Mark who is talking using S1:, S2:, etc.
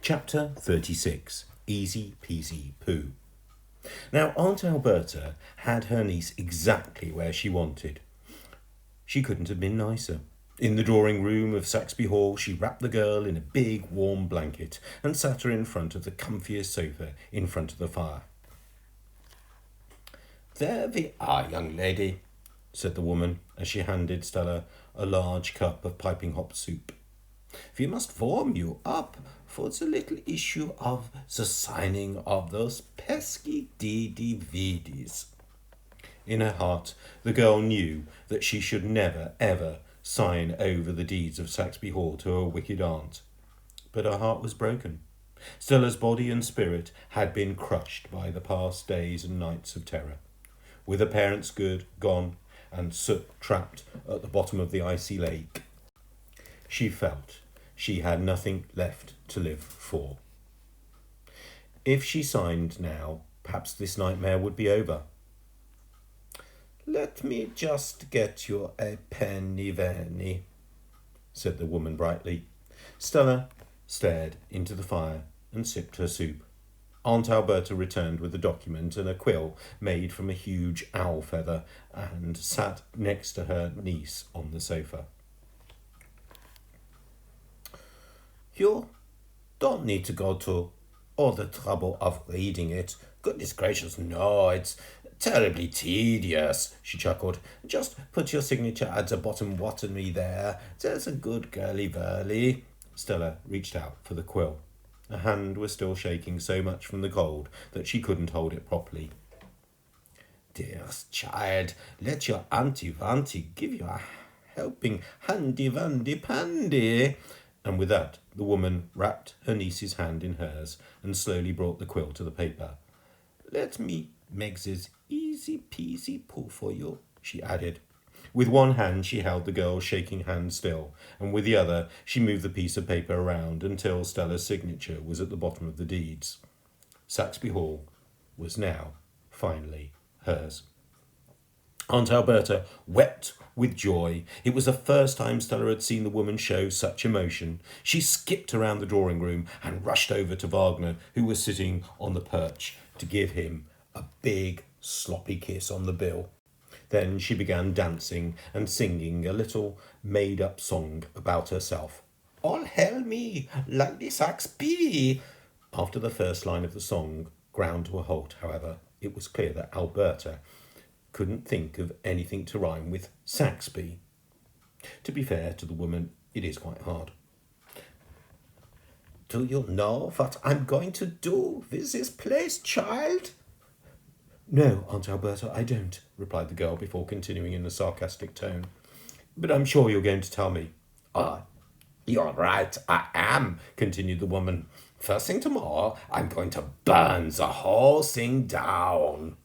S1: Chapter 36. Easy Peasy Poo. Now, Aunt Alberta had her niece exactly where she wanted. She couldn't have been nicer. In the drawing room of Saxby Hall, she wrapped the girl in a big warm blanket and sat her in front of the comfiest sofa in front of the fire. "There we are, young lady," said the woman as she handed Stella a large cup of piping hot soup. "We must warm you up for the little issue of the signing of those pesky DDVDs." In her heart, the girl knew that she should never, ever sign over the deeds of Saxby Hall to her wicked aunt. But her heart was broken. Stella's body and spirit had been crushed by the past days and nights of terror. With her parents gone, and soot trapped at the bottom of the icy lake, she felt she had nothing left to live for. If she signed now, perhaps this nightmare would be over. "Let me just get you a penny venny," said the woman brightly. Stella stared into the fire and sipped her soup. Aunt Alberta returned with a document and a quill made from a huge owl feather and sat next to her niece on the sofa. "You don't need to go to all the trouble of reading it. Goodness gracious, no, it's terribly tedious," she chuckled. "Just put your signature at the bottom watery there. There's a good girly-verly." Stella reached out for the quill. Her hand was still shaking so much from the cold that she couldn't hold it properly. "Dearest child, let your auntie give you a helping handy-vandy-pandy." And with that, the woman wrapped her niece's hand in hers and slowly brought the quill to the paper. "Let me make this easy-peasy poo for you," she added. With one hand she held the girl's shaking hand still, and with the other she moved the piece of paper around until Stella's signature was at the bottom of the deeds. Saxby Hall was now finally hers. Aunt Alberta wept with joy. It was the first time Stella had seen the woman show such emotion. She skipped around the drawing room and rushed over to Wagner, who was sitting on the perch, to give him a big sloppy kiss on the bill. Then she began dancing and singing a little made-up song about herself. "All hail me, Lady Saxby." After the first line of the song ground to a halt, however, it was clear that Alberta couldn't think of anything to rhyme with Saxby. To be fair to the woman, it is quite hard. "Do you know what I'm going to do with this place, child?" "No, Aunt Alberta, I don't," replied the girl before continuing in a sarcastic tone. "But I'm sure you're going to tell me."
S2: "Oh, you're right, I am," continued the woman. "First thing tomorrow, I'm going to burn the whole thing down."